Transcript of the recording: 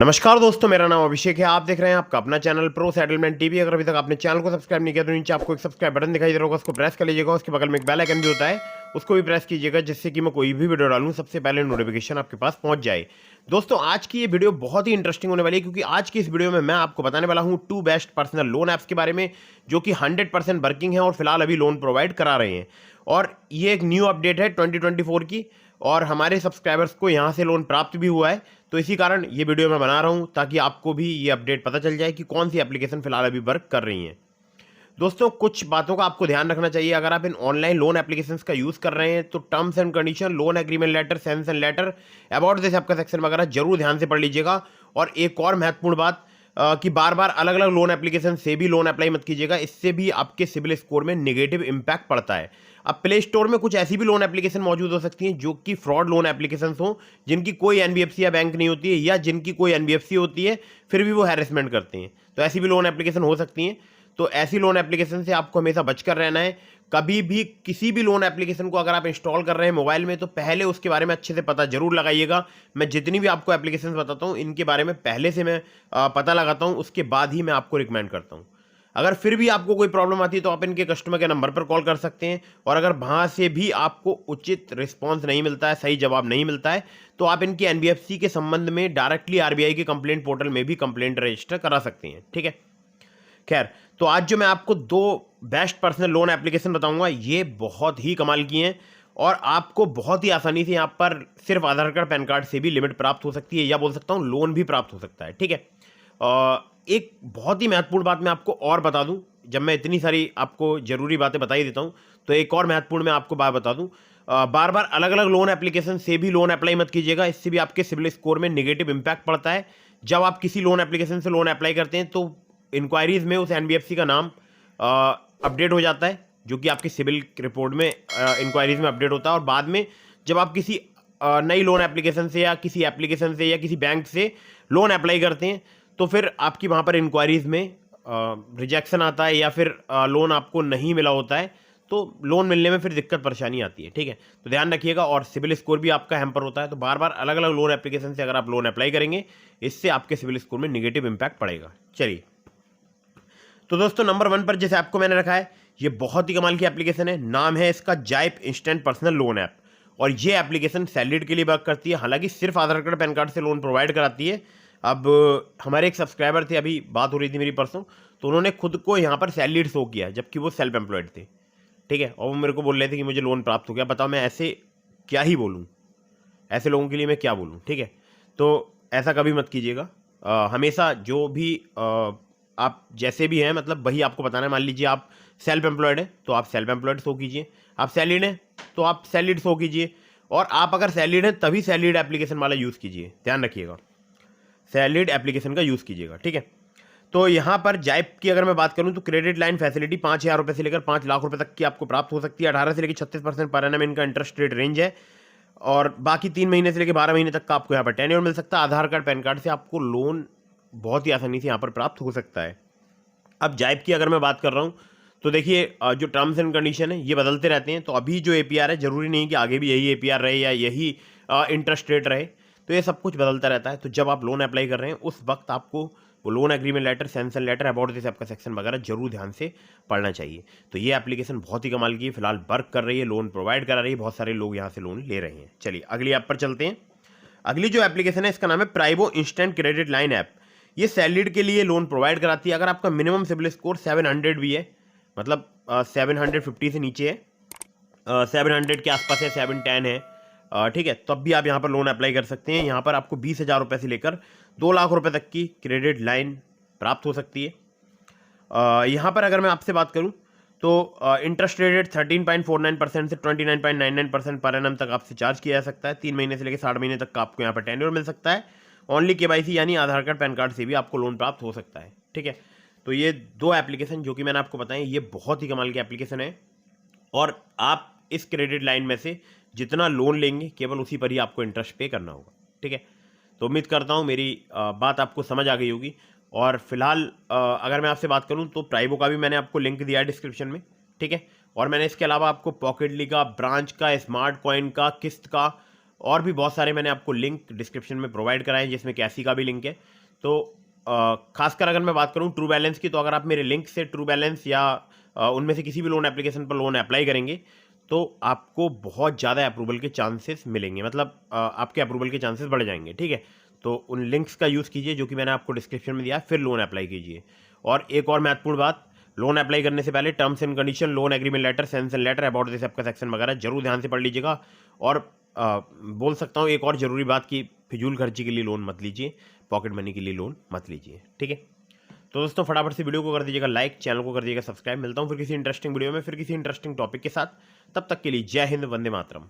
नमस्कार दोस्तों, मेरा नाम अभिषेक है। आप देख रहे हैं आपका अपना चैनल प्रो सेटलमेंट टीवी। अगर अभी तक आपने चैनल को सब्सक्राइब नहीं किया तो नीचे आपको एक सब्सक्राइब बटन दिखाई दे रहा होगा, उसको प्रेस कर लीजिएगा। उसके बगल में एक बेल आइकन भी होता है, उसको भी प्रेस कीजिएगा, जिससे कि मैं कोई भी वीडियो डालूं सबसे पहले नोटिफिकेशन आपके पास पहुंच जाए। दोस्तों, आज की ये वीडियो बहुत ही इंटरेस्टिंग होने वाली है, क्योंकि आज की इस वीडियो में मैं आपको बताने वाला हूं 2 बेस्ट पर्सनल लोन ऐप्स के बारे में, जो कि 100% वर्किंग है और फिलहाल अभी लोन प्रोवाइड करा रहे हैं। और ये एक न्यू अपडेट है 2024 की, और हमारे सब्सक्राइबर्स को यहाँ से लोन प्राप्त भी हुआ है। तो इसी कारण ये वीडियो मैं बना रहा हूँ, ताकि आपको भी ये अपडेट पता चल जाए कि कौन सी एप्लीकेशन फिलहाल अभी वर्क कर रही हैं। दोस्तों, कुछ बातों का आपको ध्यान रखना चाहिए। अगर आप इन ऑनलाइन लोन एप्लीकेशंस का यूज़ कर रहे हैं तो terms and condition, loan agreement letter, sanction letter, about this आपका सेक्शन वगैरह जरूर ध्यान से पढ़ लीजिएगा। और एक और महत्वपूर्ण बात, कि बार बार अलग अलग लोन एप्लीकेशन से भी लोन अप्लाई मत कीजिएगा। इससे भी आपके सिबिल स्कोर में नेगेटिव इंपैक्ट पड़ता है। अब प्ले स्टोर में कुछ ऐसी भी लोन एप्लीकेशन मौजूद हो सकती हैं जो कि फ्रॉड लोन एप्लीकेशन हो, जिनकी कोई एनबीएफसी या बैंक नहीं होती है, या जिनकी कोई एनबीएफसी होती है फिर भी वो हैरेसमेंट करते हैं। तो ऐसी भी लोन एप्लीकेशन हो सकती हैं। तो ऐसी लोन एप्लीकेशन से आपको हमेशा बचकर रहना है। कभी भी किसी भी लोन एप्लीकेशन को अगर आप इंस्टॉल कर रहे हैं मोबाइल में, तो पहले उसके बारे में अच्छे से पता जरूर लगाइएगा। मैं जितनी भी आपको एप्लीकेशन बताता हूँ, इनके बारे में पहले से मैं पता लगाता हूँ, उसके बाद ही मैं आपको रिकमेंड करता हूँ। अगर फिर भी आपको कोई प्रॉब्लम आती है तो आप इनके कस्टमर के नंबर पर कॉल कर सकते हैं। और अगर वहाँ से भी आपको उचित रिस्पॉन्स नहीं मिलता है, सही जवाब नहीं मिलता है, तो आप इनकी एनबीएफसी के संबंध में डायरेक्टली आरबीआई के कंप्लेंट पोर्टल में भी कंप्लेंट रजिस्टर करा सकते हैं। ठीक है। खैर, तो आज जो मैं आपको 2 बेस्ट पर्सनल लोन एप्लीकेशन बताऊंगा, ये बहुत ही कमाल की हैं, और आपको बहुत ही आसानी से यहाँ पर सिर्फ आधार कार्ड पैन कार्ड से भी लिमिट प्राप्त हो सकती है, या बोल सकता हूँ लोन भी प्राप्त हो सकता है। ठीक है। एक बहुत ही महत्वपूर्ण बात मैं आपको और बता दूं। जब मैं इतनी सारी आपको जरूरी बातें बता ही देता हूं, तो एक और महत्वपूर्ण मैं आपको बात बता दूं। बार बार अलग अलग लोन एप्लीकेशन से भी लोन अप्लाई मत कीजिएगा। इससे भी आपके सिबिल स्कोर में नेगेटिव इंपैक्ट पड़ता है। जब आप किसी लोन एप्लीकेशन से लोन अप्लाई करते हैं तो इंक्वायरीज में उस एनबीएफसी का नाम अपडेट हो जाता है, जो कि आपकी सिबिल रिपोर्ट में इंक्वायरीज में अपडेट होता है। और बाद में जब आप किसी नई लोन एप्लीकेशन से या किसी एप्लीकेशन से या किसी बैंक से लोन अप्लाई करते हैं, तो फिर आपकी वहाँ पर इंक्वायरीज में रिजेक्शन आता है, या फिर लोन आपको नहीं मिला होता है, तो लोन मिलने में फिर दिक्कत परेशानी आती है। ठीक है। तो ध्यान रखिएगा। और सिबिल स्कोर भी आपका हैम्पर होता है। तो बार बार अलग अलग लोन एप्लीकेशन से अगर आप लोन अप्लाई करेंगे, इससे आपके सिबिल स्कोर में निगेटिव इंपैक्ट पड़ेगा। चलिए, तो दोस्तों, नंबर 1 पर जैसे आपको मैंने रखा है, ये बहुत ही कमाल की एप्लीकेशन है। नाम है इसका जाइप इंस्टेंट पर्सनल लोन ऐप। और ये एप्लीकेशन सैलरीड के लिए वर्क करती है। हालांकि सिर्फ आधार कार्ड पैन कार्ड से लोन प्रोवाइड कराती है। अब हमारे एक सब्सक्राइबर थे, अभी बात हो रही थी मेरी परसों, तो उन्होंने खुद को यहाँ पर सैलरीड शो किया, जबकि वो सेल्फ एम्प्लॉयड थे। ठीक है। और वो मेरे को बोल रहे थे कि मुझे लोन प्राप्त हो गया। बताओ, मैं ऐसे क्या ही बोलूँ, ऐसे लोगों के लिए मैं क्या बोलूँ। ठीक है। तो ऐसा कभी मत कीजिएगा। हमेशा जो भी आप जैसे भी हैं, मतलब वही आपको बताना है। मान लीजिए आप सेल्फ एम्प्लॉयड हैं, तो आप सेल्फ एम्प्लॉयड शो कीजिए। आप सैलरीड हैं तो आप सैलरीड शो कीजिए। और आप अगर सैलरीड हैं तभी सैलरीड एप्लीकेशन वाला यूज़ कीजिए। ध्यान रखिएगा, सैलरीड एप्लीकेशन का यूज़ कीजिएगा। ठीक है। तो यहाँ पर जाइप की अगर मैं बात करूँ, तो क्रेडिट लाइन फैसिलिटी 5,000 रुपये से लेकर 5 लाख रुपये तक की आपको प्राप्त हो सकती है। 18 से लेकर 36% पर एनम इनका इंटरेस्ट रेट रेंज है। और बाकी 3 महीने से लेकर 12 महीने तक का आपको यहाँ पर टेन्योर मिल सकता है। आधार कार्ड पैन कार्ड से आपको लोन बहुत ही आसानी से यहाँ पर प्राप्त हो सकता है। अब जाइप की अगर मैं बात कर रहा हूँ, तो देखिए, जो टर्म्स एंड कंडीशन है ये बदलते रहते हैं। तो अभी जो एपीआर है, जरूरी नहीं कि आगे भी यही एपीआर रहे या यही इंटरेस्ट रेट रहे। तो ये सब कुछ बदलता रहता है। तो जब आप लोन अप्लाई कर रहे हैं, उस वक्त आपको वो loan agreement letter, sanction letter, about this आपका सेक्शन वगैरह जरूर ध्यान से पढ़ना चाहिए। तो ये एप्लीकेशन बहुत ही कमाल की है, फिलहाल वर्क कर रही है, लोन प्रोवाइड करा रही है, बहुत सारे लोग यहाँ से लोन ले रहे हैं। चलिए, अगली ऐप पर चलते हैं। अगली जो एप्लीकेशन है, इसका नाम है प्राइबो इंस्टेंट क्रेडिट लाइन ऐप। ये सैलरीड के लिए लोन प्रोवाइड कराती है। अगर आपका मिनिमम सिबिल स्कोर 700 भी है, मतलब 750 से नीचे है, 700 के आसपास है, 710 है, ठीक है, तब भी आप यहाँ पर लोन अप्लाई कर सकते हैं। यहाँ पर आपको 20,000 रुपये से लेकर 2 लाख रुपए तक की क्रेडिट लाइन प्राप्त हो सकती है। यहाँ पर अगर मैं आपसे बात करूँ, तो इंटरेस्ट रेट 13.49% से 29.99% पर एनम तक आपसे चार्ज किया जा सकता है। 3 महीने से लेकर 60 महीने तक का आपको यहाँ पर टेन्योर मिल सकता है। ओनली केवाईसी यानी आधार कार्ड पैन कार्ड से भी आपको लोन प्राप्त हो सकता है। ठीक है। तो ये 2 एप्लीकेशन जो कि मैंने आपको बताई, ये बहुत ही कमाल की एप्लीकेशन है। और आप इस क्रेडिट लाइन में से जितना लोन लेंगे, केवल उसी पर ही आपको इंटरेस्ट पे करना होगा। ठीक है। तो उम्मीद करता हूँ मेरी बात आपको समझ आ गई होगी। और फिलहाल अगर मैं आपसे बात करूँ, तो प्राइबो का भी मैंने आपको लिंक दिया है डिस्क्रिप्शन में। ठीक है। और मैंने इसके अलावा आपको पॉकेटली का, ब्रांच का, स्मार्ट कॉइन का, किस्त का और भी बहुत सारे मैंने आपको लिंक डिस्क्रिप्शन में प्रोवाइड कराए हैं, जिसमें कैसी का भी लिंक है। तो खासकर अगर मैं बात करूं ट्रू बैलेंस की, तो अगर आप मेरे लिंक से ट्रू बैलेंस या उनमें से किसी भी लोन एप्लीकेशन पर लोन अप्लाई करेंगे तो आपको बहुत ज़्यादा अप्रूवल के चांसेस मिलेंगे, मतलब आपके अप्रूवल के चांसेस बढ़ जाएंगे, ठीक है। तो उन लिंक्स का यूज़ कीजिए जो कि मैंने आपको डिस्क्रिप्शन में दिया, फिर लोन अप्लाई कीजिए। और एक और महत्वपूर्ण बात, लोन अप्लाई करने से पहले terms and condition, loan agreement letter, sanction letter, about this आपका सेक्शन वगैरह जरूर ध्यान से पढ़ लीजिएगा। और बोल सकता हूँ एक और ज़रूरी बात कि फिजूल खर्ची के लिए लोन मत लीजिए, पॉकेट मनी के लिए लोन मत लीजिए, ठीक है। तो दोस्तों फटाफट से वीडियो को कर दीजिएगा लाइक, चैनल को कर दीजिएगा सब्सक्राइब। मिलता हूँ फिर किसी इंटरेस्टिंग वीडियो में, फिर किसी इंटरेस्टिंग टॉपिक के साथ। तब तक के लिए जय हिंद, वंदे मातरम।